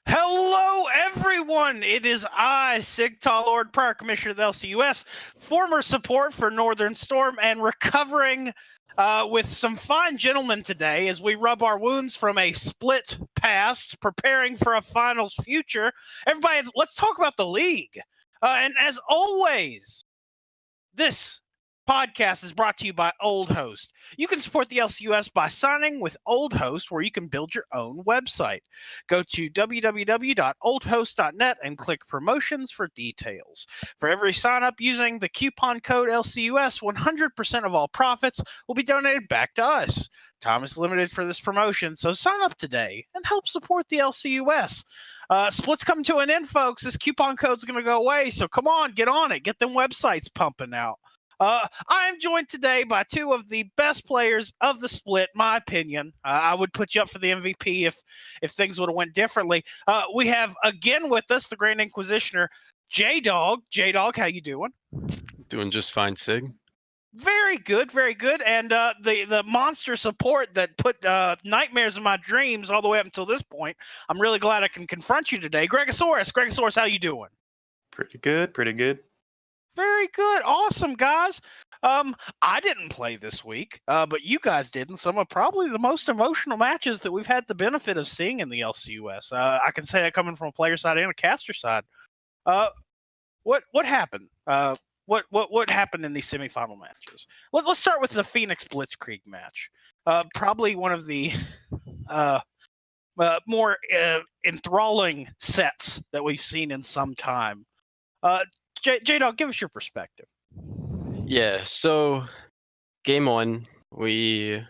Hello, everyone. It is I, Sigtal Lord, Prior Commissioner of the LCUS, former support for Northern Storm, and recovering with some fine gentlemen today as we rub our wounds from a split past, preparing for a finals future. Everybody, let's talk about the league. And as always, this podcast is brought to you by Old Host. You can support the LCUS by signing with Old Host, where you can build your own website. Go to www.oldhost.net and click promotions for details. For every sign up using the coupon code LCUS, 100% of all profits will be donated back to us. Time is limited for this promotion, so sign up today and help support the LCUS. Split's coming to an end, folks. This coupon code's going to go away, so come on, get on it. Get them websites pumping out. I am joined today by two of the best players of the split, my opinion. I would put you up for the MVP if things would have went differently. We have again with us the Grand Inquisitioner, J-Dog. J-Dog, how you doing? Doing just fine, Sig. Very good, very good. And the monster support that put nightmares in my dreams all the way up until this point. I'm really glad I can confront you today. Gregosaurus, how you doing? Pretty good, pretty good. Very good. Awesome, guys. I didn't play this week, but you guys did in some of probably the most emotional matches that we've had the benefit of seeing in the LCUS. I can say that coming from a player side and a caster side. What happened? What happened in these semifinal matches? Let's start with the Phoenix Blitzkrieg match. Probably one of the more enthralling sets that we've seen in some time. J-Dog, give us your perspective. Yeah, so game one, we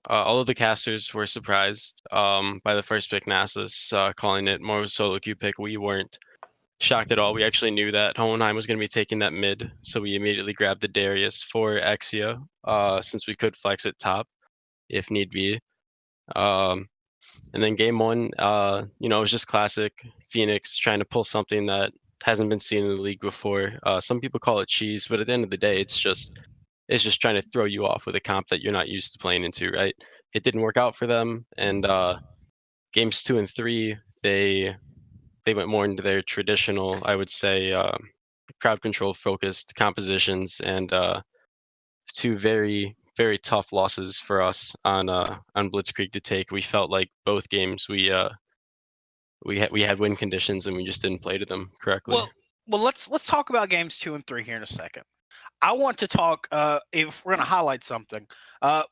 all of the casters were surprised by the first pick Nasus, calling it more of a solo queue pick. We weren't shocked at all. We actually knew that Hohenheim was going to be taking that mid, so we immediately grabbed the Darius for Exia, since we could flex it top if need be. And then game one, it was just classic Phoenix trying to pull something that hasn't been seen in the league before. Some people call it cheese, but at the end of the day, it's just trying to throw you off with a comp that you're not used to playing into, right? It didn't work out for them, and games 2 and 3, they went more into their traditional, I would say, crowd control focused compositions, and two very very tough losses for us on Blitzkrieg to take. We felt like both games we had win conditions and we just didn't play to them correctly. Well, let's talk about games 2 and 3 here in a second. I want to talk, if we're going to highlight something.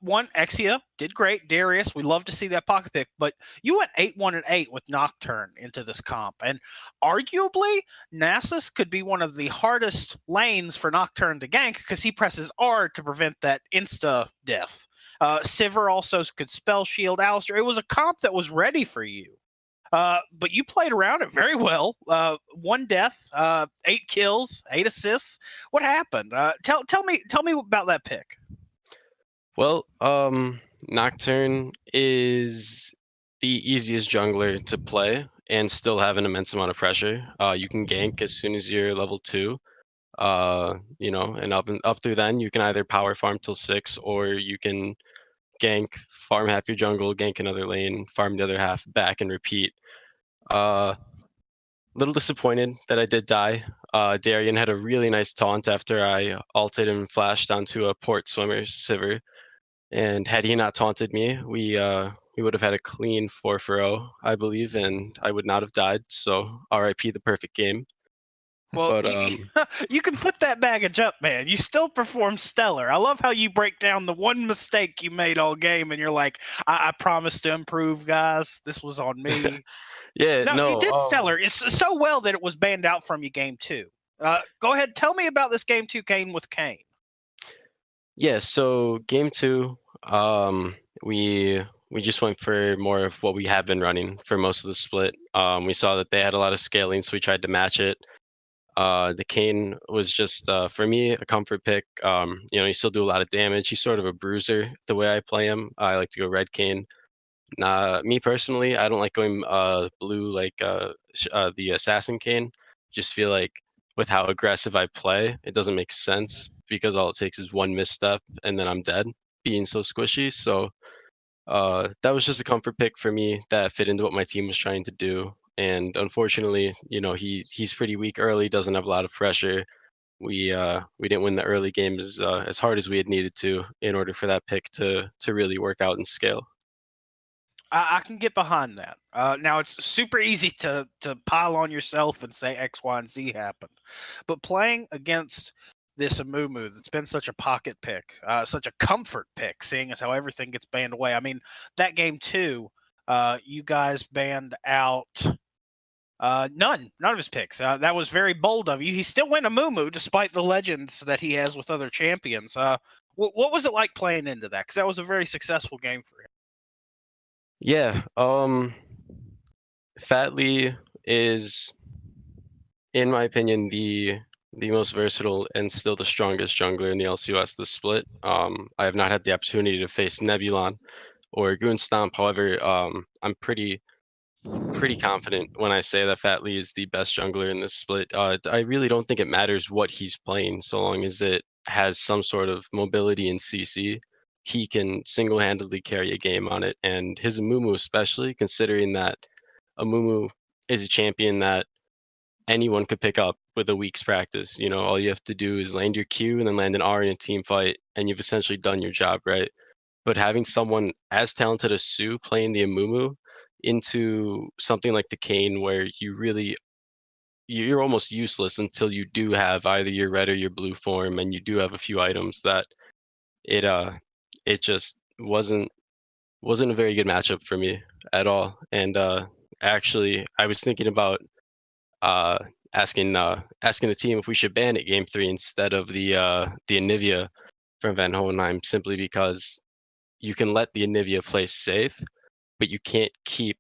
One, Exia did great. Darius, we love to see that pocket pick, but you went 8-1-8 with Nocturne into this comp. And arguably, Nasus could be one of the hardest lanes for Nocturne to gank because he presses R to prevent that insta death. Sivir also could spell shield Alistar. It was a comp that was ready for you. But you played around it very well. 1 death, 8 kills, 8 assists. What happened? Tell me about that pick. Well, Nocturne is the easiest jungler to play and still have an immense amount of pressure. You can gank as soon as you're level 2. And up through then you can either power farm till 6, or you can gank, farm half your jungle, gank another lane, farm the other half back, and repeat. Little disappointed that I did die. Darien had a really nice taunt after I ulted and flashed onto a port swimmer, Sivir. And had he not taunted me, we would have had a clean 4-0, I believe, and I would not have died. So RIP the perfect game. Well, But you can put that baggage up, man. You still performed stellar. I love how you break down the one mistake you made all game, and you're like, I promised to improve, guys. This was on me. yeah, No, you no, did stellar. It's so well that it was banned out from you game 2. Go ahead. Tell me about this game 2 Kane with Kane. yeah. So game 2, we just went for more of what we have been running for most of the split. We saw that they had a lot of scaling, so we tried to match it. The Kane was just, for me, a comfort pick. You still do a lot of damage. He's sort of a bruiser the way I play him. I like to go red Kane. Me personally, I don't like going blue like the Assassin Kane. Just feel like with how aggressive I play, it doesn't make sense because all it takes is one misstep and then I'm dead, being so squishy. So That was just a comfort pick for me that fit into what my team was trying to do. And unfortunately, he's pretty weak early, doesn't have a lot of pressure. We didn't win the early games as hard as we had needed to in order for that pick to really work out and scale. I can get behind that. Now it's super easy to pile on yourself and say X, Y, and Z happened, but playing against this Amumu that's been such a pocket pick, such a comfort pick, seeing as how everything gets banned away. I mean, that game too, you guys banned out none of his picks. That was very bold of you. He still went Amumu despite the legends that he has with other champions. What was it like playing into that? Because that was a very successful game for him. Yeah, Fat Lee is, in my opinion, the most versatile and still the strongest jungler in the LCS this split. I have not had the opportunity to face Nebulon or Goonstomp. However, I'm pretty confident when I say that Fat Lee is the best jungler in this split. I really don't think it matters what he's playing, so long as it has some sort of mobility in CC. He can single-handedly carry a game on it, and his Amumu especially, considering that Amumu is a champion that anyone could pick up with a week's practice. All you have to do is land your Q and then land an R in a team fight, and you've essentially done your job, right? But having someone as talented as Su playing the Amumu into something like the Kayn, where you're almost useless until you do have either your red or your blue form, and you do have a few items that it just wasn't a very good matchup for me at all. And actually, I was thinking about uh, asking the team if we should ban it game 3 instead of the Anivia from Van Hohenheim, simply because you can let the Anivia play safe, but you can't keep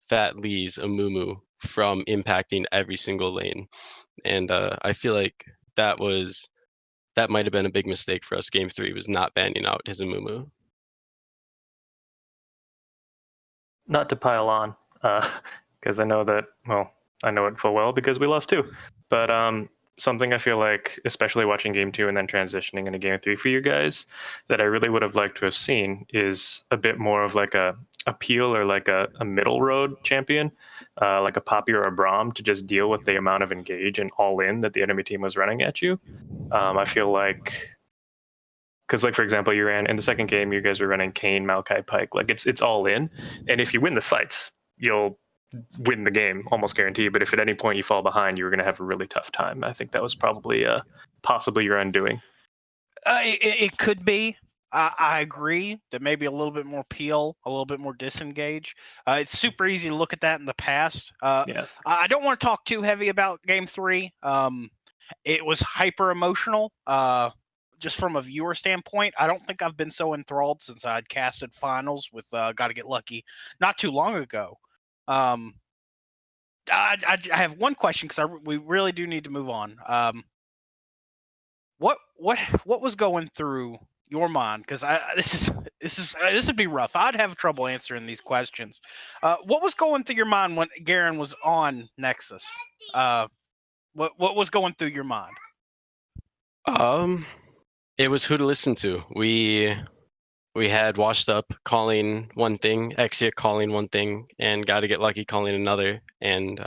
Fat Lee's Amumu from impacting every single lane. And I feel like that might have been a big mistake for us. Game 3 was not banning out his Amumu. Not to pile on, because I know that, well, I know it full well because we lost too. But something I feel like, especially watching game 2 and then transitioning into game 3 for you guys, that I really would have liked to have seen is a bit more of like a peel or like a middle road champion, like a Poppy or a Braum, to just deal with the amount of engage and all in that the enemy team was running at you. I feel like, because like for example, you ran in the second game, you guys were running Kayn, Maokai, Pyke. Like it's all in, and if you win the fights, you'll win the game almost guaranteed. But if at any point you fall behind, you're going to have a really tough time. I think that was probably possibly your undoing. It could be. I agree that maybe a little bit more peel, a little bit more disengage. It's super easy to look at that in the past. Yeah. I don't want to talk too heavy about game 3. It was hyper emotional. Just from a viewer standpoint, I don't think I've been so enthralled since I'd casted finals with Gotta Get Lucky not too long ago. I have one question because we really do need to move on. What was going through your mind? Because this would be rough. I'd have trouble answering these questions. What was going through your mind when Garen was on Nexus? What was going through your mind? It was who to listen to. We had Washed Up calling one thing, Exia calling one thing, and Gotta Get Lucky calling another. And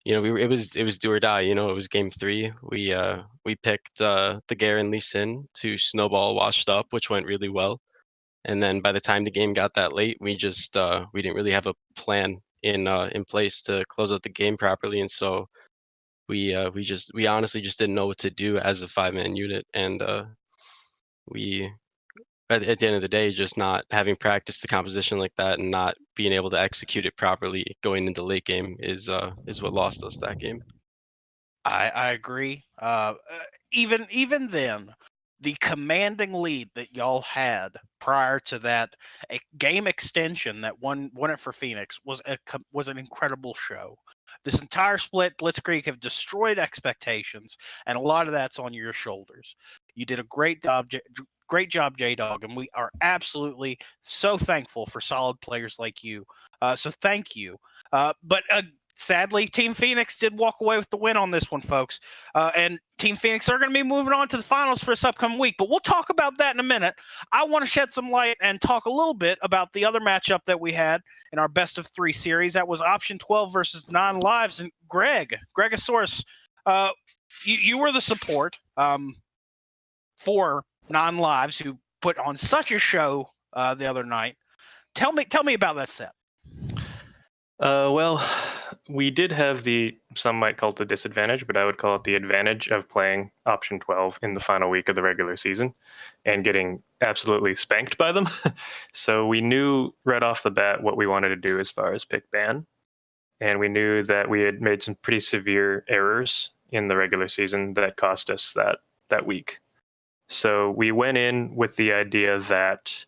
it was do or die. It was game 3. We picked the Garen Lee Sin to snowball Washed Up, which went really well. And then by the time the game got that late, we just we didn't really have a plan in place to close out the game properly, and so we honestly just didn't know what to do as a 5-man unit, and we at the end of the day, just not having practiced the composition like that and not being able to execute it properly going into late game is what lost us that game. I agree. Even then, the commanding lead that y'all had prior to that game extension that won it for Phoenix was an incredible show. This entire split, Blitzkrieg have destroyed expectations, and a lot of that's on your shoulders. You did a great job, J-Dog, and we are absolutely so thankful for solid players like you. So thank you. But sadly, Team Phoenix did walk away with the win on this one, folks. And Team Phoenix are going to be moving on to the finals for this upcoming week. But we'll talk about that in a minute. I want to shed some light and talk a little bit about the other matchup that we had in our best of 3 series. That was Option 12 versus 9 Lives. And Gregosaurus, you were the support for 9 Lives, who put on such a show the other night. Tell me about that set. Well, we did have some might call it the disadvantage, but I would call it the advantage of playing Option 12 in the final week of the regular season and getting absolutely spanked by them. So we knew right off the bat what we wanted to do as far as pick ban. And we knew that we had made some pretty severe errors in the regular season that cost us that week. So we went in with the idea that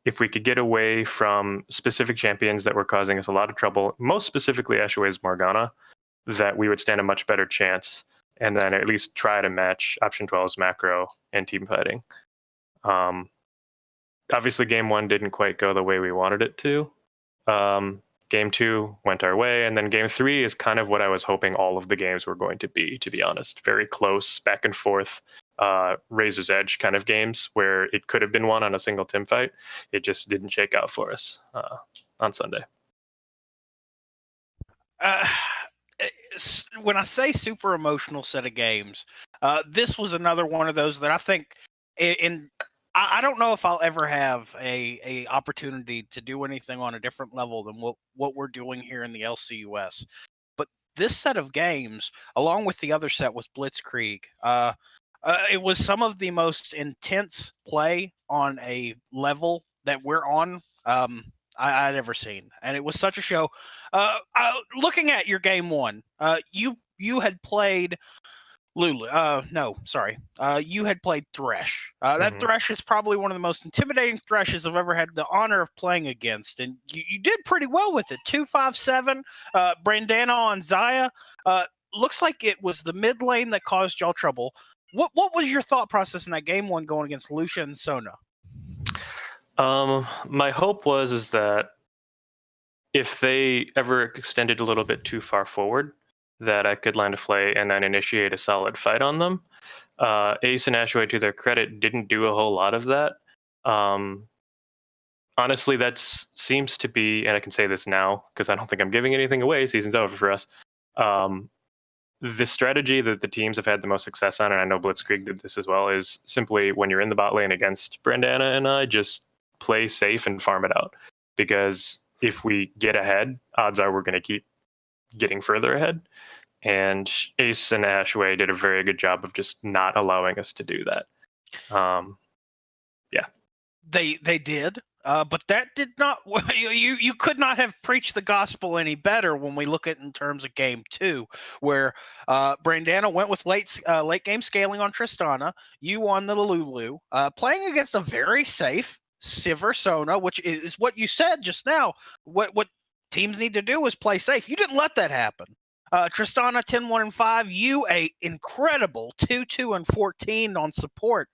if we could get away from specific champions that were causing us a lot of trouble, most specifically Eshue's Morgana, that we would stand a much better chance, and then at least try to match Option 12's macro and team fighting. Obviously, Game 1 didn't quite go the way we wanted it to. Game 2 went our way, and then Game 3 is kind of what I was hoping all of the games were going to be honest. Very close, back and forth, razor's edge kind of games where it could have been won on a single team fight. It just didn't shake out for us on Sunday. When I say super emotional set of games, this was another one of those that I think I don't know if I'll ever have a opportunity to do anything on a different level than what we're doing here in the LCUS. But this set of games, along with the other set with Blitzkrieg, it was some of the most intense play on a level that we're on I'd ever seen, and it was such a show. Looking at your Game 1, you had played Lulu. You had played Thresh. That Thresh is probably one of the most intimidating Threshes I've ever had the honor of playing against, and you did pretty well with it. 2-5-7. Brandana on Xayah. Looks like it was the mid lane that caused y'all trouble. What was your thought process in that Game 1 going against Lucia and Sona? My hope is that if they ever extended a little bit too far forward, that I could land a flay and then initiate a solid fight on them. Ace and Ashway, to their credit, didn't do a whole lot of that. Honestly, that seems to be, and I can say this now because I don't think I'm giving anything away. Season's over for us. The strategy that the teams have had the most success on, and I know Blitzkrieg did this as well, is simply when you're in the bot lane against Brandana and I, just play safe and farm it out. Because if we get ahead, odds are we're going to keep getting further ahead. And Ace and Ashway did a very good job of just not allowing us to do that. Yeah. They did. But that did not. You could not have preached the gospel any better when we look at it in terms of Game 2, where Brandana went with late game scaling on Tristana. You on the Lulu, playing against a very safe Sivir Sona, which is what you said just now. What teams need to do is play safe. You didn't let that happen. Tristana 10-1-5. You a incredible 2-2-14 on support.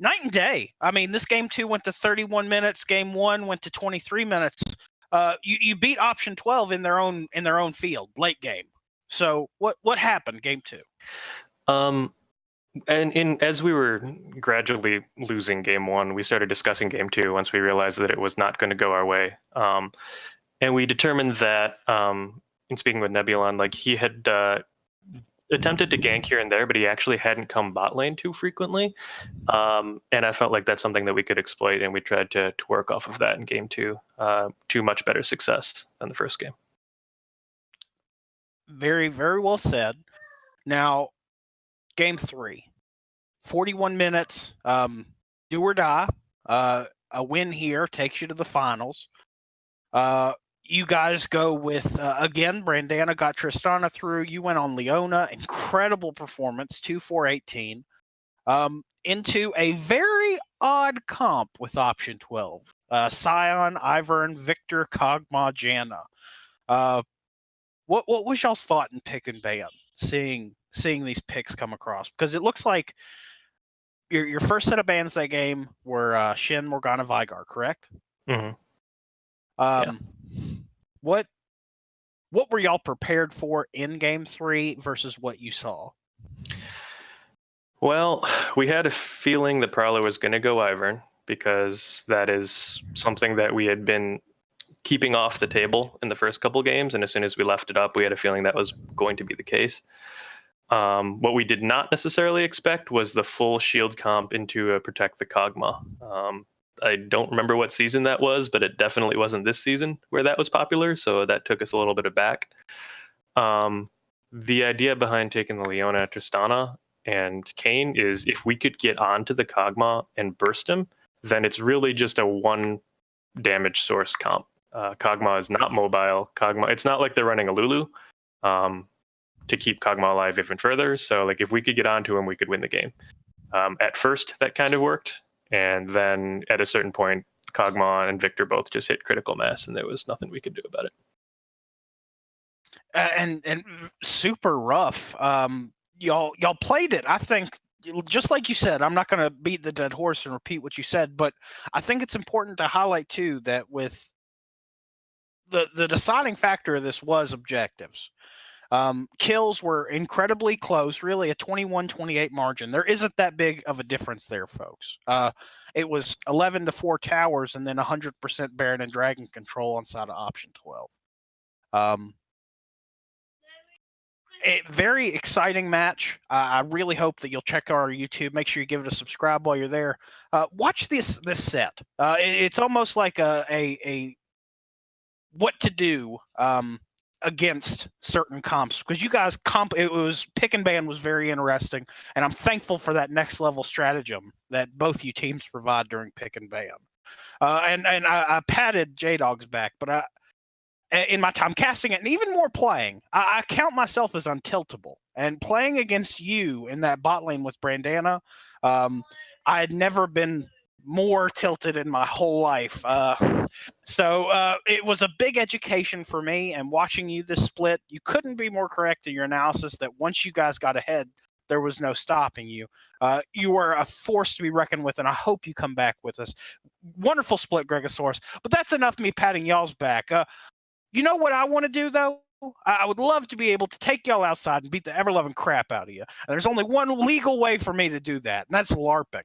Night and day. I mean, this Game 2 went to 31 minutes. Game 1 went to 23 minutes. You beat Option 12 in their own field, late game. So what happened Game 2? And as we were gradually losing Game 1, we started discussing Game 2 once we realized that it was not going to go our way. And we determined that, in speaking with Nebulon, like he had attempted to gank here and there, but he actually hadn't come bot lane too frequently. And I felt like that's something that we could exploit, and we tried to work off of that in Game 2 to much better success than the first game. Very, very well said. Now, Game 3, 41 minutes, do or die. A win here takes you to the finals. You guys go with, again, Brandana got Tristana through. You went on Leona. Incredible performance, 2-4-18. Into a very odd comp with Option 12. Sion, Ivern, Victor, Kog'Maw, Janna. What was y'all's thought in pick and ban, seeing these picks come across? Because it looks like your first set of bans that game were Shen, Morgana, Veigar, correct? Mm-hmm. Yeah. What what were y'all prepared for in Game 3 versus what you saw? Well, we had a feeling that Prowler was going to go Ivern because that is something that we had been keeping off the table in the first couple games, and as soon as we left it up, we had a feeling that was going to be the case. What we did not necessarily expect was the full shield comp into a Protect the Kog'Maw. I don't remember what season that was, but it definitely wasn't this season where that was popular, so that took us a little bit aback. The idea behind taking the Leona, Tristana, and Kayn is if we could get onto the Kog'Maw and burst him, then it's really just a one damage source comp. Kog'Maw is not mobile. Kog'Maw, it's not like they're running a Lulu to keep Kog'Maw alive even further. So like if we could get onto him, we could win the game. At first, that kind of worked, and then at a certain point, Kog'Maw and Victor both just hit critical mass, and there was nothing we could do about it. And super rough. Y'all played it. I think just like you said. I'm not going to beat the dead horse and repeat what you said, but I think it's important to highlight too that with the deciding factor of this was objectives. Kills were incredibly close, really a 21-28 margin. There isn't that big of a difference there, folks. It was 11-4 towers and then 100% Baron and Dragon control on side of option 12. A very exciting match. I really hope that you'll check our YouTube. Make sure you give it a subscribe while you're there. Watch this set. It's almost like a what to do against certain comps, because you guys it was pick and ban was very interesting, and I'm thankful for that next level stratagem that both you teams provide during pick and ban. And I patted J-Dog's back, but in my time casting it and even more playing, I count myself as untiltable. And playing against you in that bot lane with Brandana, I had never been more tilted in my whole life. So it was a big education for me. And watching you this split, you couldn't be more correct in your analysis that once you guys got ahead, there was no stopping you. You were a force to be reckoned with, and I hope you come back with us. Wonderful split, Gregosaurus. But that's enough me patting y'all's back. You know what I want to do, though? I would love to be able to take y'all outside and beat the ever-loving crap out of you. And there's only one legal way for me to do that, and that's LARPing.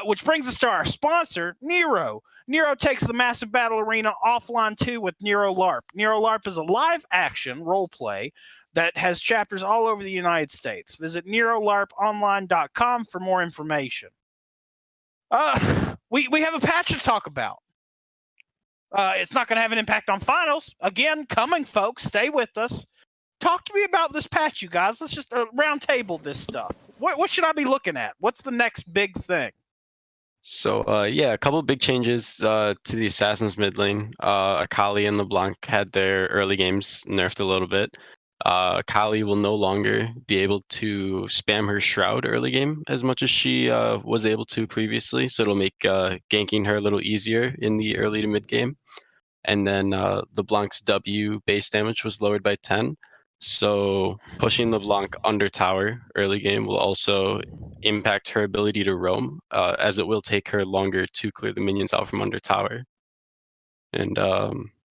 Which brings us to our sponsor, Nero. Nero takes the massive battle arena offline too with Nero LARP. Nero LARP is a live-action role-play that has chapters all over the United States. Visit NeroLARPonline.com for more information. We have a patch to talk about. It's not going to have an impact on finals. Again, coming, folks. Stay with us. Talk to me about this patch, you guys. Let's just round table this stuff. What should I be looking at? What's the next big thing? So, yeah, a couple of big changes to the Assassins mid lane. Akali and LeBlanc had their early games nerfed a little bit. Akali will no longer be able to spam her Shroud early game as much as she was able to previously, so it'll make ganking her a little easier in the early to mid game. And then LeBlanc's W base damage was lowered by 10, so pushing LeBlanc under tower early game will also impact her ability to roam, as it will take her longer to clear the minions out from under tower. And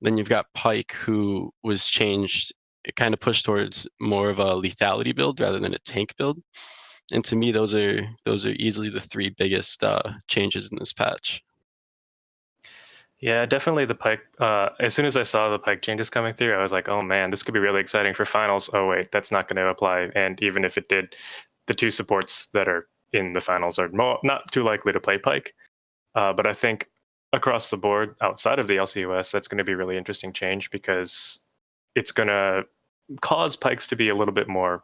then you've got Pyke, who was changed. It kind of pushed towards more of a lethality build rather than a tank build. And to me, those are easily the three biggest changes in this patch. Yeah, definitely the Pyke. As soon as I saw the Pyke changes coming through, I was like, oh man, this could be really exciting for finals. Oh wait, that's not going to apply. And even if it did, the two supports that are in the finals are not too likely to play Pyke. But I think across the board, outside of the LCUS, that's going to be a really interesting change because it's going to cause Pykes to be a little bit more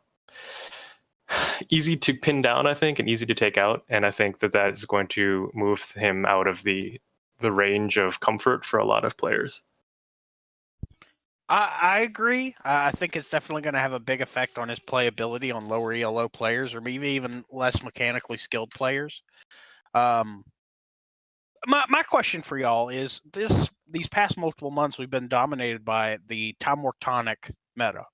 easy to pin down, I think, and easy to take out. And I think that is going to move him out of the range of comfort for a lot of players. I agree. I think it's definitely going to have a big effect on his playability on lower ELO players or maybe even less mechanically skilled players. My question for y'all is these past multiple months we've been dominated by the Time Warp Tonic meta.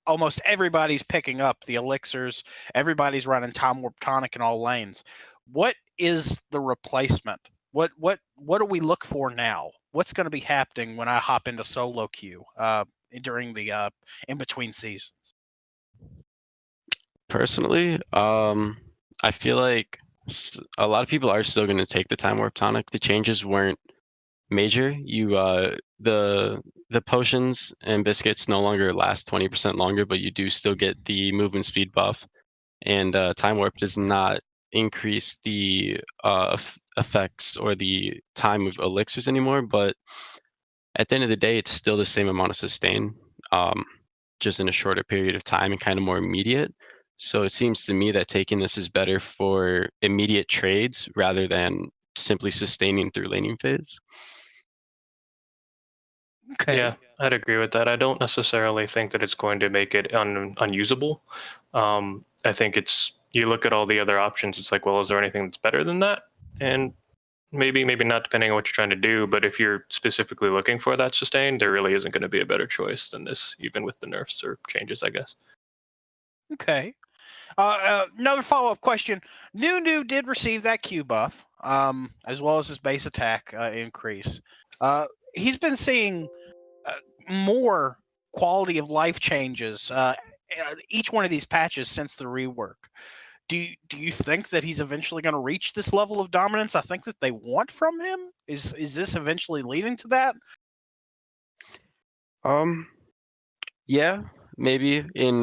Almost everybody's picking up the elixirs. Everybody's running Time Warp Tonic in all lanes. What is the replacement? What do we look for now? What's going to be happening when I hop into solo queue? during the in between seasons? Personally, I feel like a lot of people are still going to take the Time Warp Tonic. The changes weren't major. The potions and biscuits no longer last 20% longer, but you do still get the movement speed buff. And Time Warp does not increase the effects or the time of elixirs anymore, but at the end of the day, it's still the same amount of sustain, just in a shorter period of time and kind of more immediate. So it seems to me that taking this is better for immediate trades rather than simply sustaining through laning phase. Okay. Yeah, I'd agree with that. I don't necessarily think that it's going to make it unusable. I think you look at all the other options. It's like, well, is there anything that's better than that? And maybe not, depending on what you're trying to do. But if you're specifically looking for that sustain, there really isn't going to be a better choice than this, even with the nerfs or changes, I guess. Okay. Another follow-up question. Nunu did receive that Q buff, as well as his base attack increase. He's been seeing more quality of life changes each one of these patches since the rework. Do you think that he's eventually going to reach this level of dominance? I think that they want from him. Is this eventually leading to that? Yeah, maybe in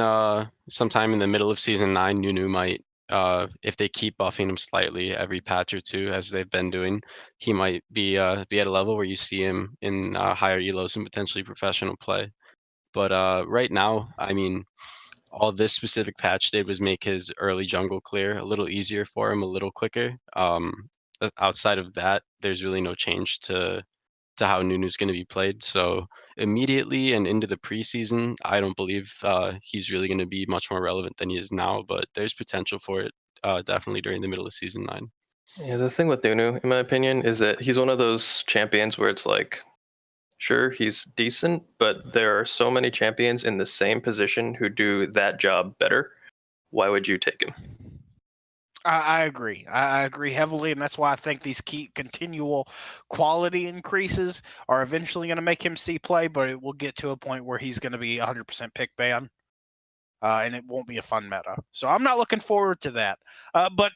sometime in the middle of season 9, Nunu might, if they keep buffing him slightly every patch or two as they've been doing, he might be at a level where you see him in higher elos and potentially professional play. But right now, I mean, all this specific patch did was make his early jungle clear a little easier for him, a little quicker. Outside of that, there's really no change to how Nunu's going to be played. So immediately and into the preseason, I don't believe he's really going to be much more relevant than he is now. But there's potential for it definitely during the middle of season 9. Yeah, the thing with Nunu, in my opinion, is that he's one of those champions where it's like, sure, he's decent, but there are so many champions in the same position who do that job better. Why would you take him? I agree. I agree heavily, and that's why I think these continual quality increases are eventually going to make him see play, but it will get to a point where he's going to be 100% pick ban, and it won't be a fun meta. So I'm not looking forward to that. But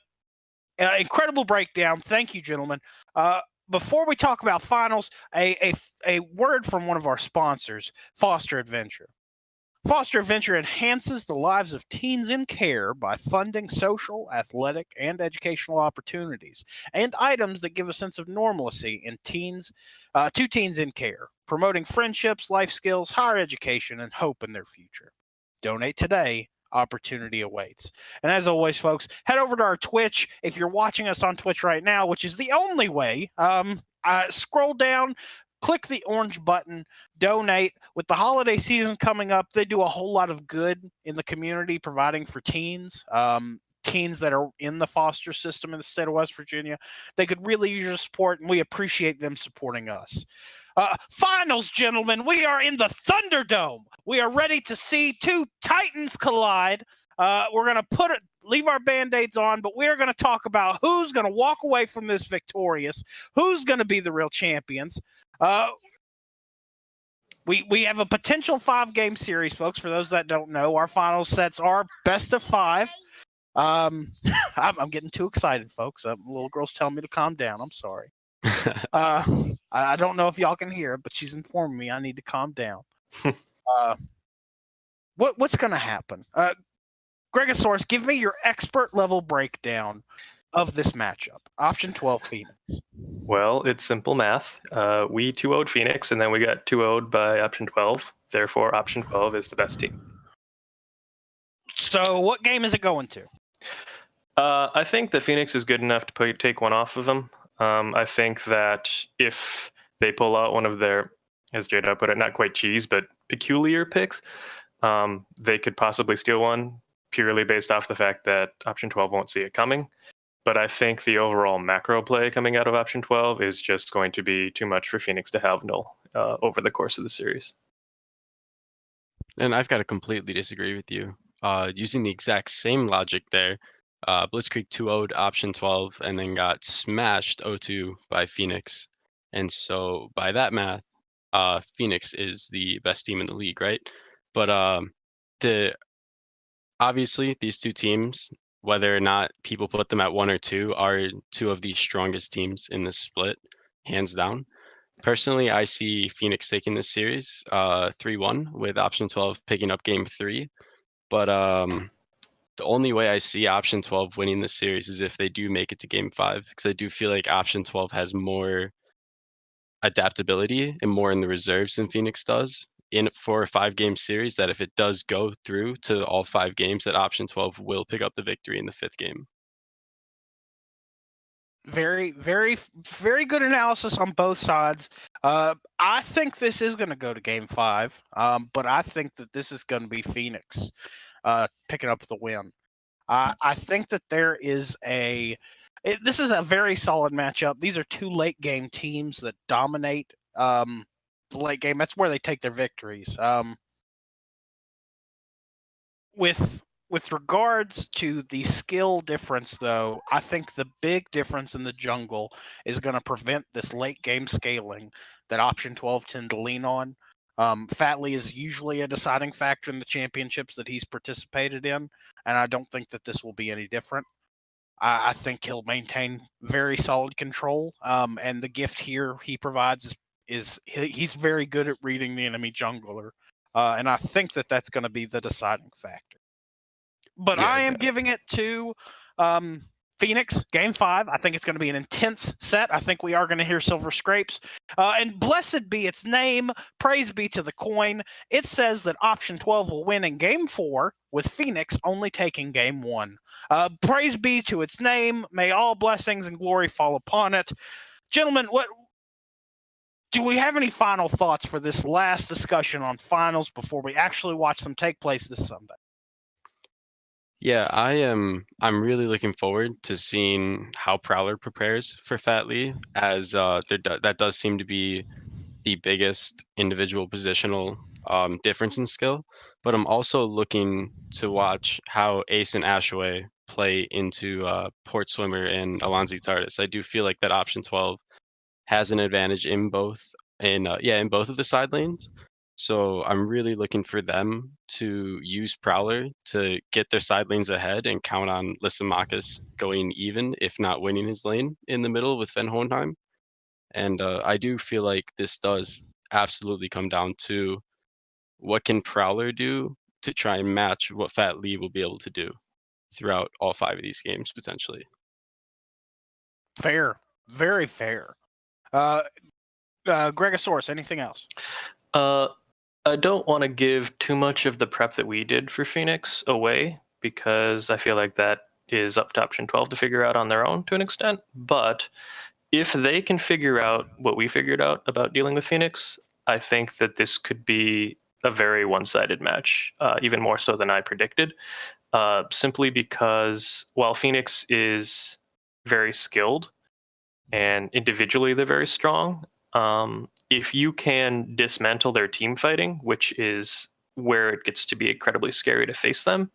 incredible breakdown. Thank you, gentlemen. Before we talk about finals, a word from one of our sponsors, Foster Adventure. Foster Adventure enhances the lives of teens in care by funding social, athletic, and educational opportunities and items that give a sense of normalcy in to teens in care, promoting friendships, life skills, higher education, and hope in their future. Donate today. Opportunity awaits. And as always, folks, head over to our Twitch. If you're watching us on Twitch right now, which is the only way, scroll down, click the orange button, donate. With the holiday season coming up, they do a whole lot of good in the community, providing for teens, teens that are in the foster system in the state of West Virginia. They could really use your support, and we appreciate them supporting us. Finals, gentlemen, we are in the Thunderdome. We are ready to see two Titans collide. We're going to leave our Band-Aids on, but we're going to talk about who's going to walk away from this victorious, who's going to be the real champions. We have a potential 5-game series, folks. For those that don't know, our final sets are best of 5. I'm getting too excited, folks. Little girl's telling me to calm down. I'm sorry. I don't know if y'all can hear it, but she's informing me I need to calm down. What's going to happen? Gregosaurus, give me your expert level breakdown of this matchup. Option 12, Phoenix. Well, it's simple math. We 2-0'd Phoenix, and then we got 2-0'd by option 12. Therefore, option 12 is the best team. So what game is it going to? I think that Phoenix is good enough to take one off of them. I think that if they pull out one of their, as Jada put it, not quite cheese, but peculiar picks, they could possibly steal one purely based off the fact that option 12 won't see it coming. But I think the overall macro play coming out of option 12 is just going to be too much for Phoenix to have null over the course of the series. And I've got to completely disagree with you. Using the exact same logic there, Blitzkrieg 2-0'd option 12 and then got smashed 0-2 by Phoenix. And so by that math, Phoenix is the best team in the league, right? But obviously these two teams, whether or not people put them at 1 or 2, are two of the strongest teams in this split, hands down. Personally, I see Phoenix taking this series 3-1 with Option 12 picking up Game 3. But the only way I see Option 12 winning this series is if they do make it to Game 5, because I do feel like Option 12 has more adaptability and more in the reserves than Phoenix does in for a 5-game series, that if it does go through to all 5 games, that Option 12 will pick up the victory in the 5th game. Very, very, very good analysis on both sides. I think this is going to go to Game 5, but I think that this is going to be Phoenix picking up the win. I think that there is this is a very solid matchup. These are two late game teams that dominate the late game. That's where they take their victories. With regards to the skill difference, though, I think the big difference in the jungle is going to prevent this late game scaling that Option 12 tend to lean on. Fatley is usually a deciding factor in the championships that he's participated in, and I don't think that this will be any different. I think he'll maintain very solid control, and the gift here he provides is he's very good at reading the enemy jungler, and I think that that's going to be the deciding factor. But Yeah, I am giving it to Phoenix, Game 5. I think it's going to be an intense set. I think we are going to hear Silver Scrapes. And blessed be its name. Praise be to the coin. It says that Option 12 will win in Game 4, with Phoenix only taking Game 1. Praise be to its name. May all blessings and glory fall upon it. Gentlemen, do we have any final thoughts for this last discussion on finals before we actually watch them take place this Sunday? Yeah, I'm really looking forward to seeing how Prowler prepares for Fatley, as that does seem to be the biggest individual positional difference in skill. But I'm also looking to watch how Ace and Ashaway play into Port Swimmer and Alonzi Tardis. I do feel like that Option 12 has an advantage in both in both of the side lanes. So I'm really looking for them to use Prowler to get their side lanes ahead and count on Lysimachus going even, if not winning his lane in the middle with Van Hohenheim. And I do feel like this does absolutely come down to what can Prowler do to try and match what Fat Lee will be able to do throughout all 5 of these games potentially. Fair. Very fair. Gregosaurus, anything else? I don't want to give too much of the prep that we did for Phoenix away, because I feel like that is up to Option 12 to figure out on their own to an extent. But if they can figure out what we figured out about dealing with Phoenix, I think that this could be a very one-sided match, even more so than I predicted, simply because while Phoenix is very skilled and individually they're very strong, if you can dismantle their team fighting, which is where it gets to be incredibly scary to face them,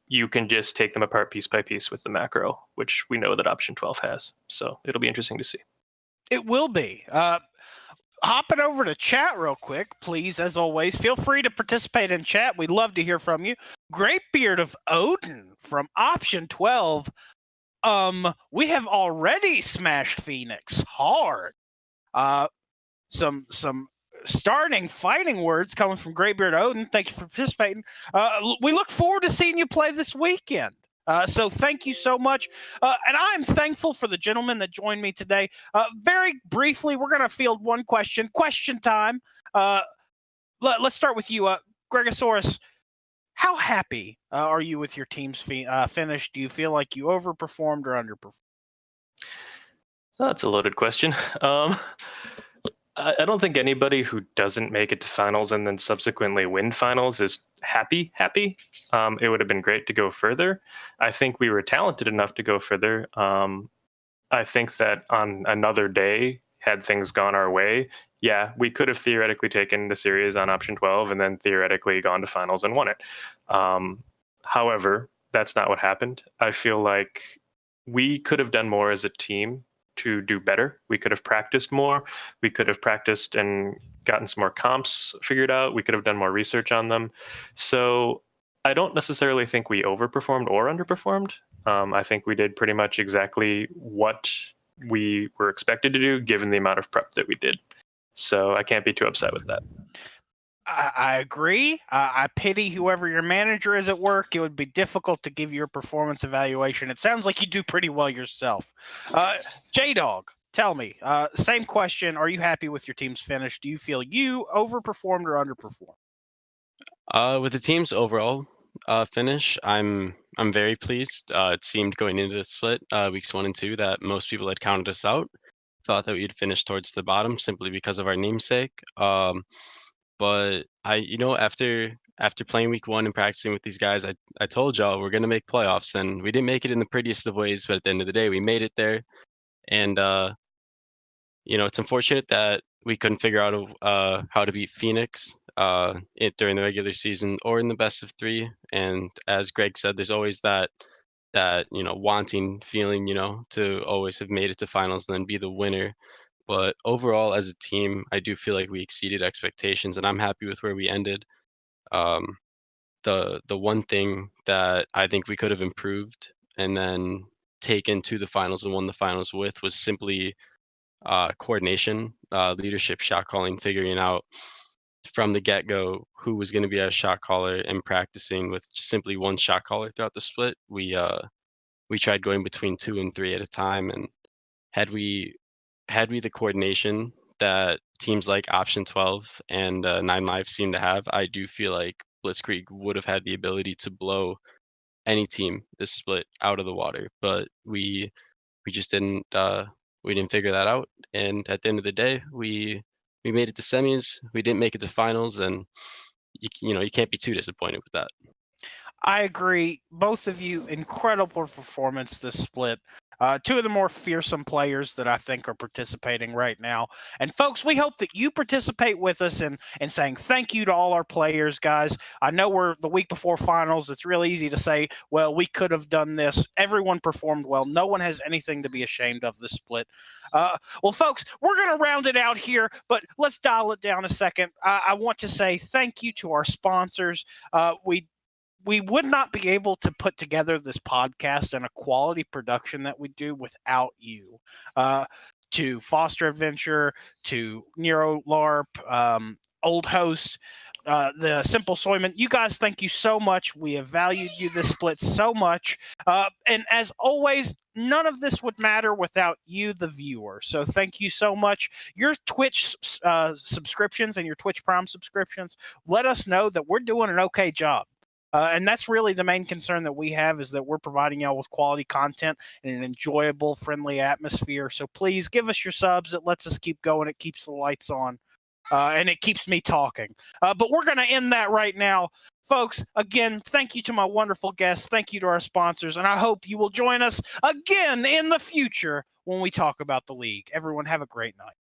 you can just take them apart piece by piece with the macro, which we know that Option 12 has. So it'll be interesting to see. It will be. Hopping over to chat real quick, please, as always. Feel free to participate in chat. We'd love to hear from you. Greatbeard of Odin from Option 12. We have already smashed Phoenix hard. Some starting fighting words coming from Greatbeard Odin. Thank you for participating. We look forward to seeing you play this weekend. So thank you so much. And I'm thankful for the gentlemen that joined me today. Very briefly, we're going to field one question. Question time. Let's start with you, Gregosaurus. How happy are you with your team's finish? Do you feel like you overperformed or underperformed? That's a loaded question. I don't think anybody who doesn't make it to finals and then subsequently win finals is happy. It would have been great to go further. I think we were talented enough to go further. I think that on another day, had things gone our way, yeah, we could have theoretically taken the series on Option 12 and then theoretically gone to finals and won it. However, that's not what happened. I feel like we could have done more as a team to do better. We could have practiced more. We could have practiced and gotten some more comps figured out. We could have done more research on them. So I don't necessarily think we overperformed or underperformed. I think we did pretty much exactly what we were expected to do given the amount of prep that we did. So I can't be too upset with that. I agree. I pity whoever your manager is at work. It would be difficult to give your performance evaluation. It sounds like you do pretty well yourself. J-Dog, tell me, same question. Are you happy with your team's finish? Do you feel you overperformed or underperformed? With the team's overall finish, I'm very pleased. It seemed going into the split weeks 1 and 2 that most people had counted us out, thought that we'd finish towards the bottom simply because of our namesake. But after playing week 1 and practicing with these guys, I told y'all we're gonna make playoffs, and we didn't make it in the prettiest of ways, but at the end of the day, we made it there. And it's unfortunate that we couldn't figure out how to beat Phoenix during the regular season or in the best of 3. And as Greg said, there's always that wanting feeling, to always have made it to finals and then be the winner. But overall, as a team, I do feel like we exceeded expectations, and I'm happy with where we ended. The one thing that I think we could have improved and then taken to the finals and won the finals with was simply coordination, leadership, shot calling, figuring out from the get-go who was going to be our shot caller, and practicing with simply one shot caller throughout the split. We tried going between 2 and 3 at a time, and had we the coordination that teams like Option 12 and 9 Live seem to have, I do feel like Blitzkrieg would have had the ability to blow any team this split out of the water. But we just didn't figure that out. And at the end of the day, we made it to semis. We didn't make it to finals, and you can't be too disappointed with that. I agree. Both of you, incredible performance this split. 2 of the more fearsome players that I think are participating right now. And folks, we hope that you participate with us in saying thank you to all our players, guys. I know we're the week before finals. It's really easy to say, well, we could have done this. Everyone performed well. No one has anything to be ashamed of this split. Well, folks, we're going to round it out here, but let's dial it down a second. I want to say thank you to our sponsors. We would not be able to put together this podcast and a quality production that we do without you. To Foster Adventure, to Nero LARP, Old Host, the Simple Soyman. You guys, thank you so much. We have valued you this split so much. And as always, none of this would matter without you, the viewer. So thank you so much. Your Twitch subscriptions and your Twitch Prime subscriptions let us know that we're doing an okay job. And that's really the main concern that we have, is that we're providing y'all with quality content and an enjoyable, friendly atmosphere. So please give us your subs. It lets us keep going. It keeps the lights on. And it keeps me talking. But we're going to end that right now. Folks, again, thank you to my wonderful guests. Thank you to our sponsors. And I hope you will join us again in the future when we talk about the league. Everyone have a great night.